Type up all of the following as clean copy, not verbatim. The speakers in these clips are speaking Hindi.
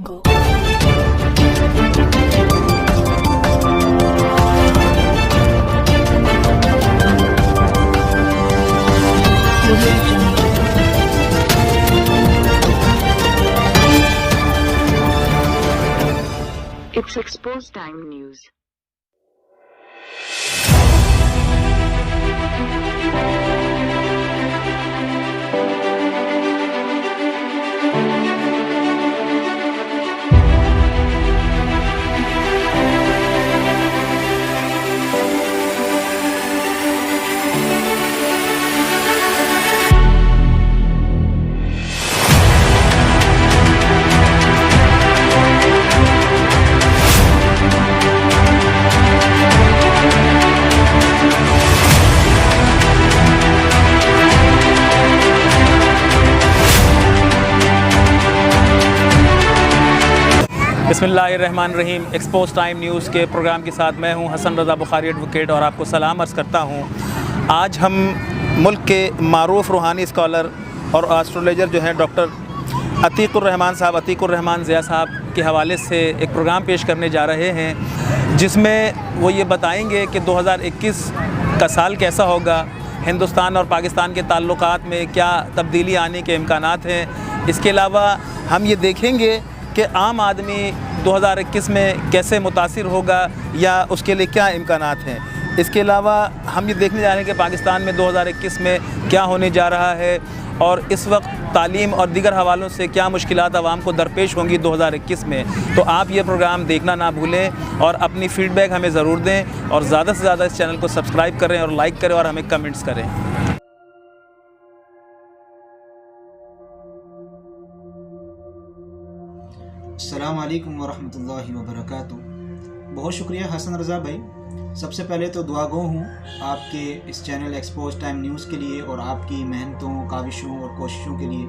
Go. It's Exposed Time News. बिस्मिल्लाहिर्रहमानिर्रहीम। एक्सपोज टाइम न्यूज़ के प्रोग्राम के साथ मैं हूं हसन रज़ा बुखारी एडवोकेट और आपको सलाम अर्ज़ करता हूं। आज हम मुल्क के मारूफ़ रूहानी स्कॉलर और एस्ट्रोलॉजर जो हैं डॉक्टर अतीक़ुर्रहमान साहब, अतीक़ुर्रहमान ज़िया साहब के हवाले से एक प्रोग्राम पेश करने जा रहे हैं, जिसमें वो ये बताएंगे कि 2021 का साल कैसा होगा, हिंदुस्तान और पाकिस्तान के ताल्लुकात में क्या तब्दीली आने के इम्कानात हैं। इसके अलावा हम ये देखेंगे कि आम आदमी 2021 में कैसे मुतासिर होगा या उसके लिए क्या इम्कानात हैं। इसके अलावा हम ये देखने जा रहे हैं कि पाकिस्तान में 2021 में क्या होने जा रहा है और इस वक्त तालीम और दीगर हवालों से क्या मुश्किलात आवाम को दरपेश होंगी 2021 में। तो आप ये प्रोग्राम देखना ना भूलें और अपनी फ़ीडबैक हमें ज़रूर दें और ज़्यादा से ज़्यादा इस चैनल को सब्सक्राइब करें और लाइक करें और हमें कमेंट्स करें। अस्सलाम वालेकुम वरहमतुल्लाहि वबरकातुहू। बहुत शुक्रिया हसन रज़ा भाई। सबसे पहले तो दुआगो हूँ आपके इस चैनल एक्सपोज टाइम न्यूज़ के लिए और आपकी मेहनतों, काविशों और कोशिशों के लिए।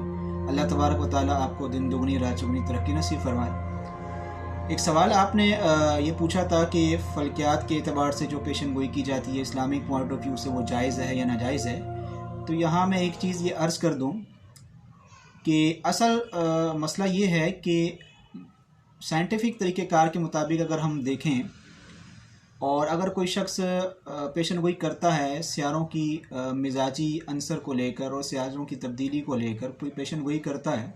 अल्लाह तबारक व तआला आपको दिन दुगनी रात चौगुनी तरक्की नसीब फरमाए। एक सवाल आपने ये पूछा था कि फ़ल्कियात के एतबार से जो पेशन गोई की जाती है इस्लामिक पॉइंट ऑफ व्यू से वो जायज़ है या नाजायज़ है। तो यहाँ मैं एक चीज़ ये अर्ज़ कर दूँ कि असल मसला ये है कि साइंटिफिक तरीक़ेकार के मुताबिक अगर हम देखें और अगर कोई शख्स पेशन गोई करता है सियारों की मिजाजी अंसर को लेकर और सियारों की तब्दीली को लेकर कोई पेशन गोई करता है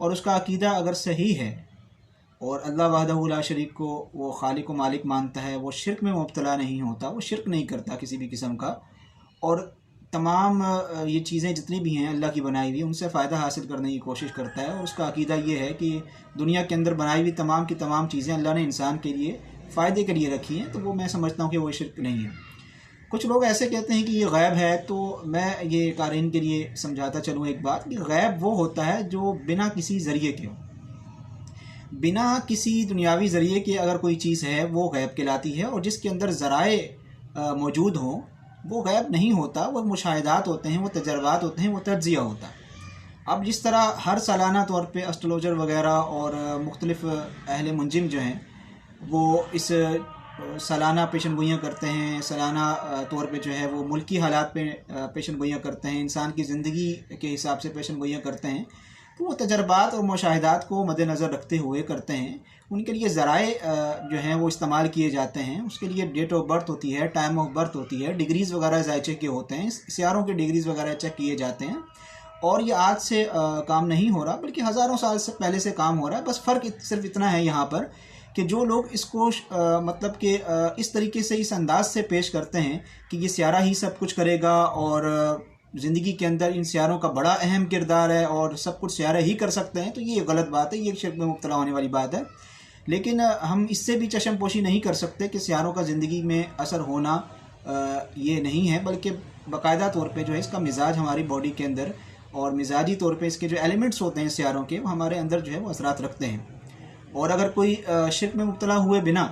और उसका अकीदा अगर सही है और अल्लाह वहदहू ला शरीक को वो खालिक व मालिक मानता है, वो शिरक में मुब्तला नहीं होता, वो शिरक नहीं करता किसी भी किस्म का, और तमाम ये चीज़ें जितनी भी हैं अल्लाह की बनाई हुई उनसे फ़ायदा हासिल करने की कोशिश करता है और उसका अकीदा ये है कि दुनिया के अंदर बनाई हुई तमाम की तमाम चीज़ें अल्लाह ने इंसान के लिए फ़ायदे के लिए रखी हैं, तो वो मैं समझता हूँ कि वो शिरक नहीं है। कुछ लोग ऐसे कहते हैं कि ये गैब है, तो मैं ये क़ारीन के लिए समझाता चलूँ एक बात कि गैब वो होता है जो बिना किसी ज़रिए के हो, बिना किसी दुनियावी ज़रिए के अगर कोई चीज़ है वो गैब कहलाती है, और जिसके अंदर ज़राए मौजूद हों वो गैब नहीं होता, वो मुशाहिदात होते हैं, वो तजर्बात होते हैं, वो तज्ज़िया होता है। अब जिस तरह हर सालाना तौर पे एस्ट्रोलॉजर वगैरह और मुख्तलिफ़ अहले मुंजिम जो हैं वो इस सालाना पेशन गोइयाँ करते हैं, सालाना तौर पे जो है वो मुल्की हालात पे पेशन गोइयाँ करते हैं, इंसान की ज़िंदगी के हिसाब से पेशन गोइयाँ करते हैं। तो वो तजर्बात और मुशाहिदात को मद्देनज़र रखते हुए करते हैं। उनके लिए ज़राए जो हैं वो इस्तेमाल किए जाते हैं, उसके लिए डेट ऑफ बर्थ होती है, टाइम ऑफ बर्थ होती है, डिग्रीज़ वगैरह जायचे के होते हैं, सियारों के डिग्रीज़ वगैरह चेक किए जाते हैं। और ये आज से काम नहीं हो रहा बल्कि हज़ारों साल से पहले से काम हो रहा है। बस फ़र्क सिर्फ इतना है यहाँ पर कि जो लोग इसको मतलब कि इस तरीके से, इस अंदाज से पेश करते हैं कि ये सियारा ही सब कुछ करेगा और ज़िंदगी के अंदर इन सियारों का बड़ा अहम किरदार है और सब कुछ सियारे ही कर सकते हैं, तो ये गलत बात है, ये शिर्क में मुब्तला होने वाली बात है। लेकिन हम इससे भी चशम पोशी नहीं कर सकते कि सियारों का ज़िंदगी में असर होना ये नहीं है, बल्कि बाकायदा तौर पे जो है इसका मिजाज हमारी बॉडी के अंदर और मिजाजी तौर पे इसके जो एलिमेंट्स होते हैं सियारों के, वो हमारे अंदर जो है वो असरात रखते हैं। और अगर कोई शिर्क में मुब्तला हुए बिना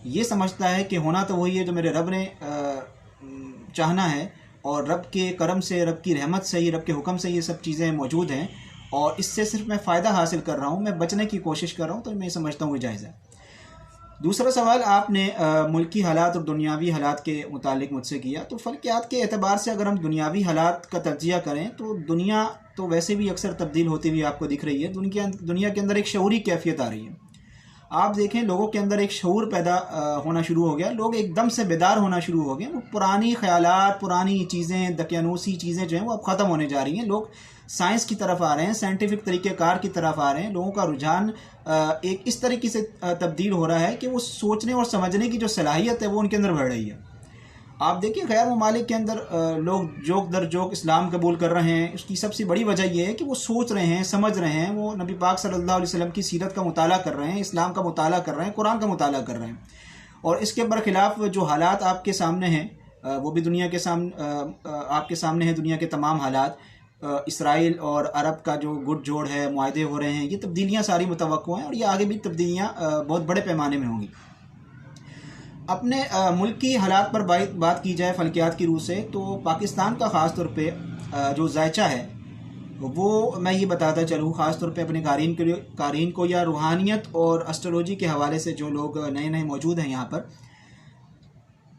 ये समझता है कि होना तो वही है जो मेरे रब ने चाहना है और रब के करम से, रब की रहमत से ही, रब के हुक्म से ये सब चीज़ें मौजूद हैं और इससे सिर्फ मैं फ़ायदा हासिल कर रहा हूँ, मैं बचने की कोशिश कर रहा हूँ, तो मैं समझता हूँ ये जायज़ है। दूसरा सवाल आपने मुल्की हालात और दुनियावी हालात के मुतालिक मुझसे किया। तो फ़ल्कियात के एतबार से अगर हम दुनियावी हालात का तज्ज़िया करें तो दुनिया तो वैसे भी अक्सर तब्दील होती हुई आपको दिख रही है। दुनिया के अंदर एक शऊरी कैफियत आ रही है। आप देखें लोगों के अंदर एक शऊर पैदा होना शुरू हो गया, लोग एकदम से बेदार होना शुरू हो गए। वो पुरानी ख्यालात, पुरानी चीज़ें, दकियानूसी चीज़ें जो हैं वो अब ख़त्म होने जा रही हैं। लोग साइंस की तरफ आ रहे हैं, साइंटिफिक तरीक़ेकार की तरफ आ रहे हैं। लोगों का रुझान एक इस तरीके से तब्दील हो रहा है कि वो सोचने और समझने की जो सलाहियत है वो उनके अंदर बढ़ रही है। आप देखिए गैर ममालिक के अंदर लोग जोक दर जोक इस्लाम कबूल कर रहे हैं। उसकी सबसे बड़ी वजह यह है कि वो सोच रहे हैं, समझ रहे हैं, वो नबी पाक सल्लल्लाहु अलैहि वसल्लम की सीरत का मुताला कर रहे हैं, इस्लाम का मुताला कर रहे हैं, कुरान का मुताला कर रहे हैं। और इसके बरखिलाफ़ जो हालात आपके सामने हैं वो भी दुनिया के सामने आपके सामने हैं। दुनिया के तमाम हालात, इसराइल और अरब का जो गुट जोड़ है, मुआहदे हो रहे हैं, ये तब्दीलियाँ सारी मुतवक्को हैं और ये आगे भी तब्दीलियाँ बहुत बड़े पैमाने में होंगी। अपने मुल्क की हालात पर बात की जाए फ़ल्कियात की रूह से, तो पाकिस्तान का ख़ास तौर पे जो जायचा है वो मैं ये बताता चलूँ, ख़ास तौर पे अपने क़ारीन को या रूहानियत और एस्ट्रोलॉजी के हवाले से जो लोग नए नए मौजूद हैं यहाँ पर,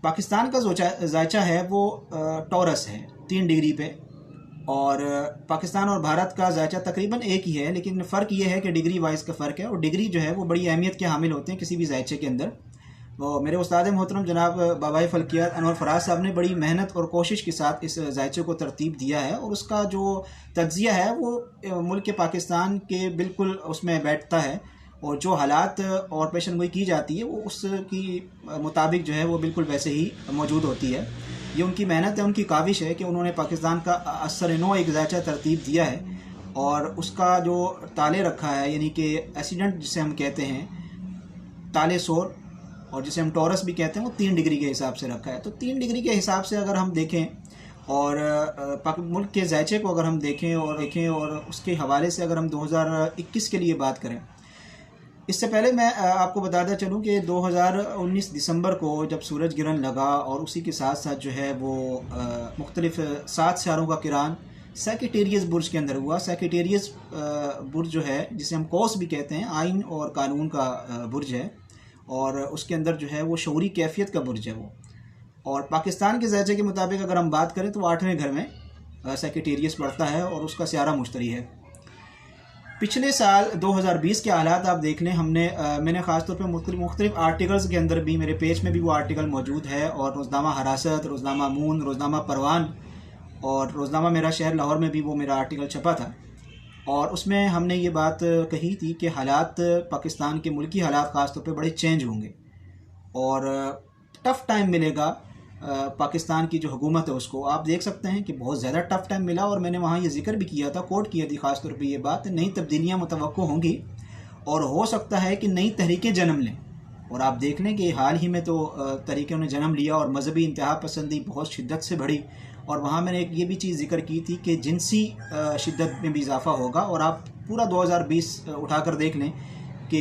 पाकिस्तान का जो जायचा है वो टॉरस है 3 डिग्री पे। और पाकिस्तान और भारत का जायचा तकरीबन एक ही है, लेकिन फ़र्क ये है कि डिग्री वाइज का फ़र्क है। और डिग्री जो है वो बड़ी अहमियत के हामिल होते हैं किसी भी जायचे के अंदर। वो मेरे उस्ताद मोहतरम जनाब बाबाए फ़ल्कियात अनवर फराज साहब ने बड़ी मेहनत और कोशिश के साथ इस जायचे को तरतीब दिया है और उसका जो तज्ज़िया है वो मुल्क पाकिस्तान के बिल्कुल उसमें बैठता है। और जो हालात और पेशन गोई की जाती है वो उसकी मुताबिक जो है वो बिल्कुल वैसे ही मौजूद होती है। ये उनकी मेहनत है, उनकी काविश है कि उन्होंने पाकिस्तान का असर नो एक जायचा तरतीब दिया है और उसका जो ताले रखा है, यानी कि एसिडेंट जिसे हम कहते हैं, ताले सोर, और जिसे हम टॉरस भी कहते हैं, वो 3 डिग्री के हिसाब से रखा है। तो 3 डिग्री के हिसाब से अगर हम देखें और मुल्क के जायचे को अगर हम देखें और उसके हवाले से अगर हम 2021 के लिए बात करें, इससे पहले मैं आपको बताता चलूँ कि 2019 दिसंबर को जब सूरज गिरन लगा और उसी के साथ साथ जो है वो मुख्तलिफ 7 सितारों का किरान सेक्रेटेरियस बुर्ज के अंदर हुआ। सेक्रेटेरियस बुर्ज जो है, जिसे हम कौस भी कहते हैं, आइन और कानून का बुर्ज है और उसके अंदर जो है वो शऊरी कैफियत का बुर्ज है वो। और पाकिस्तान के जायचे के मुताबिक अगर हम बात करें तो 8वें घर में सेक्रेटेरियस पड़ता है और उसका सियारा मुश्तरी है। पिछले साल 2020 के हालात आप देख लें, मैंने ख़ास तौर पे मुख्तलिफ आर्टिकल्स के अंदर भी, मेरे पेज में भी वो आर्टिकल मौजूद है, और रोज़नामा हरासत, रोज़नामा मून, रोज़नामा परवान और रोज़नामा मेरा शहर लाहौर में भी वो मेरा आर्टिकल छपा था। और उसमें हमने ये बात कही थी कि हालात पाकिस्तान के मुल्की हालात ख़ास तौर पे बड़े चेंज होंगे और टफ़ टाइम मिलेगा पाकिस्तान की जो हुकूमत है उसको। आप देख सकते हैं कि बहुत ज़्यादा टफ़ टाइम मिला और मैंने वहाँ ये जिक्र भी किया था, कोट किया थी ख़ास तौर पे ये बात, नई तब्दीलियाँ मुतवक्को होंगी और हो सकता है कि नई तहरीकें जन्म लें। और आप देख लें कि हाल ही में तो तहरीकों ने जन्म लिया और मजहबी इंतहा पसंदी बहुत शिद्दत से बढ़ी। और वहाँ मैंने एक ये भी चीज़ जिक्र की थी कि जिनसी शिद्दत में भी इजाफ़ा होगा। और आप पूरा 2020 उठाकर देख लें कि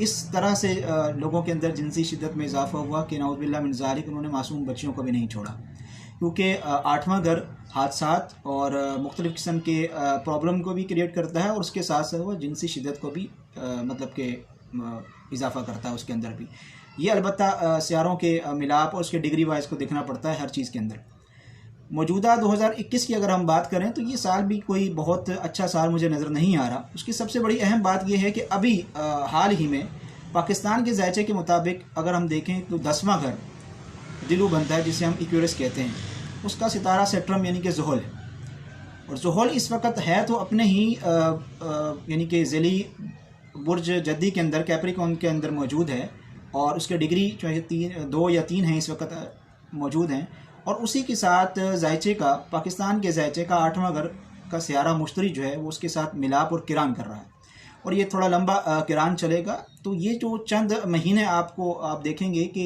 इस तरह से लोगों के अंदर जिनसी शिद्दत में इजाफ़ा हुआ कि नाउज़ुबिल्लाह मिन ज़ालिक, उन्होंने मासूम बच्चियों को भी नहीं छोड़ा। क्योंकि 8वां घर हादसात और मुख्तलिफ़ किस्म के प्रॉब्लम को भी क्रिएट करता है और उसके साथ साथ वो जिनसी शिद्दत को भी मतलब के इजाफ़ा करता है उसके अंदर भी। ये अलबत्ता सियारों के मिलाप और उसके डिग्री वाइज को देखना पड़ता है हर चीज़ के अंदर। मौजूदा 2021 की अगर हम बात करें तो ये साल भी कोई बहुत अच्छा साल मुझे नज़र नहीं आ रहा। उसकी सबसे बड़ी अहम बात यह है कि अभी हाल ही में पाकिस्तान के जायचे के मुताबिक अगर हम देखें तो 10वां घर दिलू बनता है, जिसे हम इक्वेरस कहते हैं, उसका सितारा सेट्रम यानी कि ज़ोहल है। और ज़ोहल इस वक्त है तो अपने ही यानी कि ज़िली बुर्ज जद्दी के अंदर, कैप्रिकॉर्न के अंदर मौजूद है और उसके डिग्री चाहे 2 या 3 हैं इस वक्त मौजूद हैं। और उसी के साथ जायचे का, पाकिस्तान के जायचे का 8वां घर का सियारा मुश्तरी जो है वो उसके साथ मिलाप और किरान कर रहा है और ये थोड़ा लंबा किरान चलेगा। तो ये जो चंद महीने आप देखेंगे कि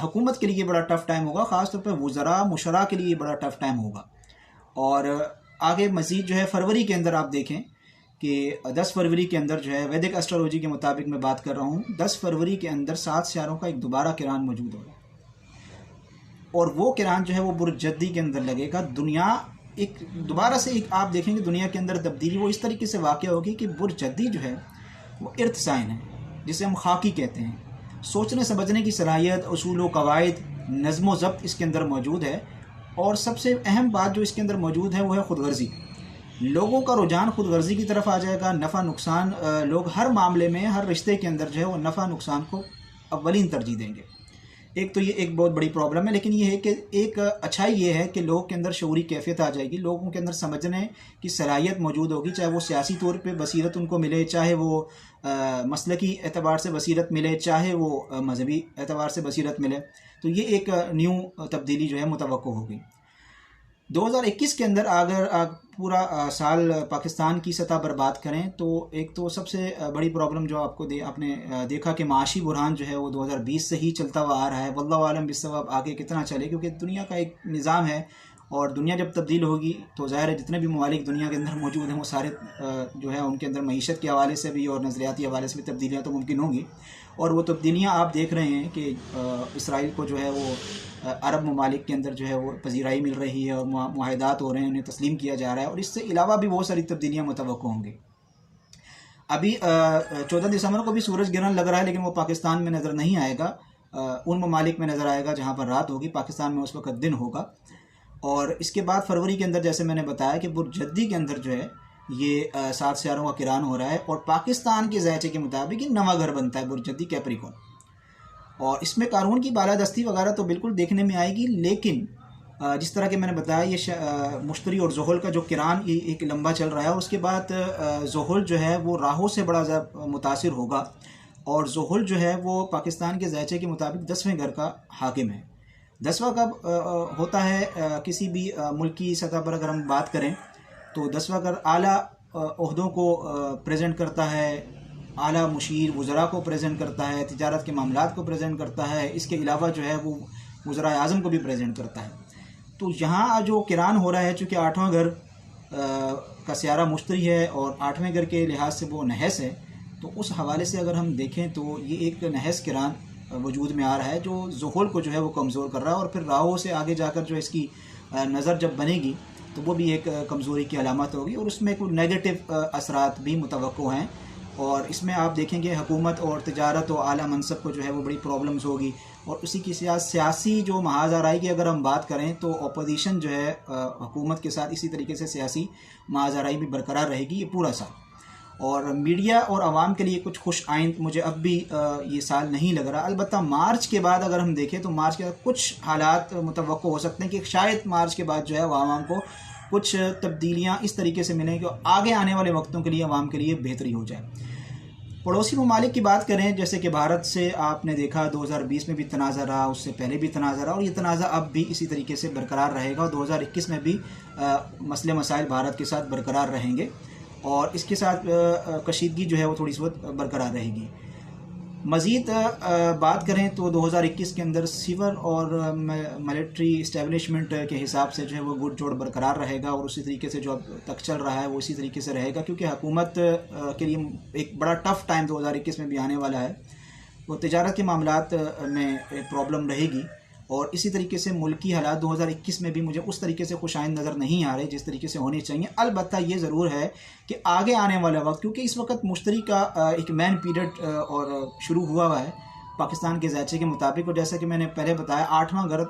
हुकूमत के लिए बड़ा टफ़ टाइम होगा, ख़ास तौर पर वज़रा मुशरा के लिए बड़ा टफ़ टाइम होगा। और आगे मज़ीद जो है फरवरी के अंदर आप देखें कि 10 फरवरी के अंदर जो है वैदिक एस्ट्रोलॉजी के मुताबिक मैं बात कर रहा हूँ, 10 फरवरी के अंदर 7 सियारों का एक दोबारा किरान मौजूद होगा और वो किरान जो है वो बुर्ज जद्दी के अंदर लगेगा। दुनिया एक दोबारा से एक आप देखेंगे दुनिया के अंदर तब्दीली वो इस तरीके से वाक़या होगी कि बुर्ज जद्दी जो है वो इर्थ साइन है, जिसे हम खाकी कहते हैं। सोचने समझने की सलाहियत, उसूल व कवायद, नज़्म व ज़ब्त इसके अंदर मौजूद है। और सबसे अहम बात जो इसके अंदर मौजूद है वो है ख़ुदगर्ज़ी। लोगों का रुझान खुदगर्जी की तरफ आ जाएगा। नफ़ा नुकसान, लोग हर मामले में, हर रिश्ते के अंदर जो है वो नफ़ा नुकसान को अव्वलीन तरजीह देंगे। एक तो ये एक बहुत बड़ी प्रॉब्लम है, लेकिन ये है कि एक अच्छाई ये है कि लोगों के अंदर शऊरी कैफियत आ जाएगी, लोगों के अंदर समझने की सलाहियत मौजूद होगी, चाहे वो सियासी तौर पे बसीरत उनको मिले, चाहे वो मसलकी एतबार से बसीरत मिले, चाहे वो मजहबी एतबार से बसीरत मिले। तो ये एक न्यू तब्दीली जो है मुतवक्को होगी। 2021 के अंदर अगर पूरा साल पाकिस्तान की सतह पर बात करें तो एक तो सबसे बड़ी प्रॉब्लम जो आपने देखा कि माशी बुरहान जो है वो 2020 से ही चलता हुआ आ रहा है। वल्लाहु आलम बिस्सवाब आगे कितना चले, क्योंकि दुनिया का एक निज़ाम है और दुनिया जब तब्दील होगी तो ज़ाहिर है जितने भी ममालिक दुनिया के अंदर मौजूद हैं वो सारे जो है उनके अंदर मईशत के हवाले से भी और नज़रियाती हवाले से भी तब्दीलियाँ तो मुमकिन होंगी। और वो तब्दीलियाँ आप देख रहे हैं कि इसराइल को जो है वो अरब ममालिक के अंदर जो है वो पजीराई मिल रही है और मुआहदात हो रहे हैं, उन्हें तस्लीम किया जा रहा है। और इससे अलावा भी बहुत सारी तब्दीलियाँ मुतवक्को होंगी। अभी 14 दिसंबर को भी सूरज ग्रहण लग रहा है, लेकिन वो पाकिस्तान में नज़र नहीं आएगा, उन ममालिक में नज़र आएगा जहाँ पर रात होगी। पाकिस्तान में उस वक्त दिन होगा। और इसके बाद फरवरी के अंदर जैसे मैंने बताया कि बुर्जद्दी के अंदर जो है ये 7 सियारों का किरान हो रहा है और पाकिस्तान के ज़ायचे के मुताबिक ये नवा घर बनता है बुर्जद्दी कैप्रिकॉर्न। और इसमें कानून की बालादस्ती वगैरह तो बिल्कुल देखने में आएगी, लेकिन जिस तरह के मैंने बताया ये मुश्तरी और ज़ुहुल का जो किरान एक लंबा चल रहा है, उसके बाद ज़ुहुल जो है वो राहु से बड़ा ज़्यादा मुतासिर होगा। और ज़ुहुल जो है वो पाकिस्तान के ज़ायचे के मुताबिक 10वें घर का हाकिम है। 10वां कब होता है किसी भी मुल्क की सतह पर अगर हम बात करें तो 10वां घर आला ओहदों को प्रेजेंट करता है, आला मुशीर वज़रा को प्रेजेंट करता है, तिजारत के मामलात को प्रेजेंट करता है। इसके अलावा जो है वो वज़रा आज़म को भी प्रेजेंट करता है। तो यहाँ जो किरान हो रहा है, चूँकि 8वां घर का सियारा मुश्तरी है और 8वें घर के लिहाज से वो नहस है, तो उस हवाले से अगर हम देखें तो ये एक नहस किरान वजूद में आ रहा है जो ज़ुहुल को जो है वो कमज़ोर कर रहा है। और फिर राहु से आगे जाकर जो इसकी नज़र जब बनेगी तो वो भी एक कमज़ोरी की अलामत होगी और उसमें कुछ नेगेटिव असरात भी मुतवक्को हैं। और इसमें आप देखेंगे हुकूमत और तिजारत और आला मनसब को जो है वो बड़ी प्रॉब्लम्स होगी। और उसी की सियासी जो महाज़ाराई की अगर हम बात करें तो अपोजिशन जो है हुकूमत के साथ इसी तरीके से सियासी महाज़ाराई भी बरकरार रहेगी ये पूरा साल। और मीडिया और आवाम के लिए कुछ खुश आइंद मुझे अब भी ये साल नहीं लग रहा। अलबत्ता मार्च के बाद अगर हम देखें तो मार्च के बाद कुछ हालात मुतवक्को हो सकते हैं कि शायद मार्च के बाद जो है आवाम को कुछ तब्दीलियाँ इस तरीके से मिलें कि आगे आने वाले वक्तों के लिए आवाम के लिए बेहतरी हो जाए। पड़ोसी ममालिक की बात करें, जैसे कि भारत से आपने देखा 2020 में भी तनाज़ा रहा, उससे पहले भी तनाज़ा रहा और ये तनाज़ा अब भी इसी तरीके से बरकरार रहेगा। और 2021 में भी मसले मसाइल भारत के साथ बरकरार रहेंगे और इसके साथ कशीदगी जो है वो थोड़ी सी बरकरार रहेगी। मज़ीद बात करें तो 2021 के अंदर सिविल और मिलिट्री इस्टेब्लिशमेंट के हिसाब से जो है वो गुड जोड़ बरकरार रहेगा और उसी तरीके से जो अब तक चल रहा है वो इसी तरीके से रहेगा, क्योंकि हुकूमत के लिए एक बड़ा टफ़ टाइम 2021 में भी आने वाला है। वो तिजारत के मामलात में प्रॉब्लम रहेगी और इसी तरीके से मुल्की हालात 2021 में भी मुझे उस तरीके से खुशाइंद नज़र नहीं आ रहे जिस तरीके से होने चाहिए। अलबत्ता ये ज़रूर है कि आगे आने वाला वक्त, क्योंकि इस वक्त मुश्तरी का एक मैन पीरियड और शुरू हुआ है पाकिस्तान के ज़ायचे के मुताबिक। और जैसा कि मैंने पहले बताया 8वां घर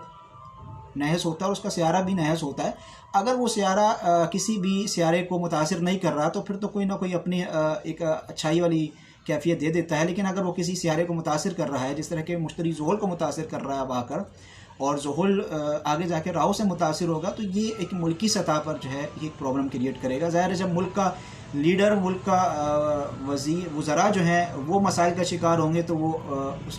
नहस होता है और उसका सियारा भी नहस होता है। अगर वो सियारा किसी भी सियारे को मुतासिर नहीं कर रहा तो फिर तो कोई ना कोई अपनी एक अच्छाई वाली कैफियत दे देता है। लेकिन अगर वो किसी सियारे को मुतासिर कर रहा है, जिस तरह के मुश्तरी ज़ुहुल को मुतासिर कर रहा है अब आकर, और ज़ुहुल आगे जाके राहु से मुतासिर होगा, तो ये एक मुल्की सतह पर जो है ये प्रॉब्लम क्रिएट करेगा। ज़ाहिर है जब मुल्क का लीडर, मुल्क का वज़रा जो है वो मसाइल का शिकार होंगे तो वो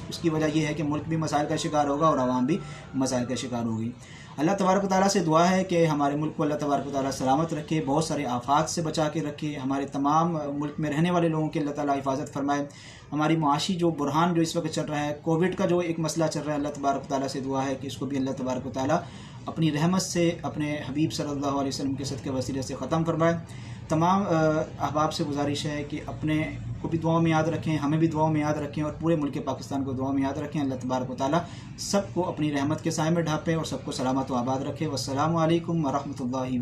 उसकी वजह ये है कि मुल्क भी मसाइल का शिकार होगा और आवाम भी मसाइल का शिकार होगी। अल्लाह तबारक व तआला से दुआ है कि हमारे मुल्क को अल्लाह तबारक व तआला सलामत रखे, बहुत सारे आफात से बचा के रखे, हमारे तमाम मुल्क में रहने वाले लोगों की अल्लाह ताला हिफाजत फरमाए। हमारी मुआशी जो बुरहान जो इस वक्त चल रहा है, कोविड का जो एक मसला चल रहा है, अल्लाह तबारक व तआला से दुआ है कि इसको भी अल्लाह तबारक व तआला अपनी रहमत से अपने हबीब सल्लल्लाहु अलैहि वसल्लम के सदक़े वसीले से ख़त्म फरमाए। तमाम अहबाब से गुजारिश है कि अपने को भी दुआओं में याद रखें, हमें भी दुआओं में याद रखें और पूरे मुल्क पाकिस्तान को दुआओं में याद रखें। अल्लाह तबारक व तआला सबको अपनी रहमत के साए में ढांपे और सबको सलामत व आबाद रखे। वस्सलामु अलैकुम व रहमतुल्लाहि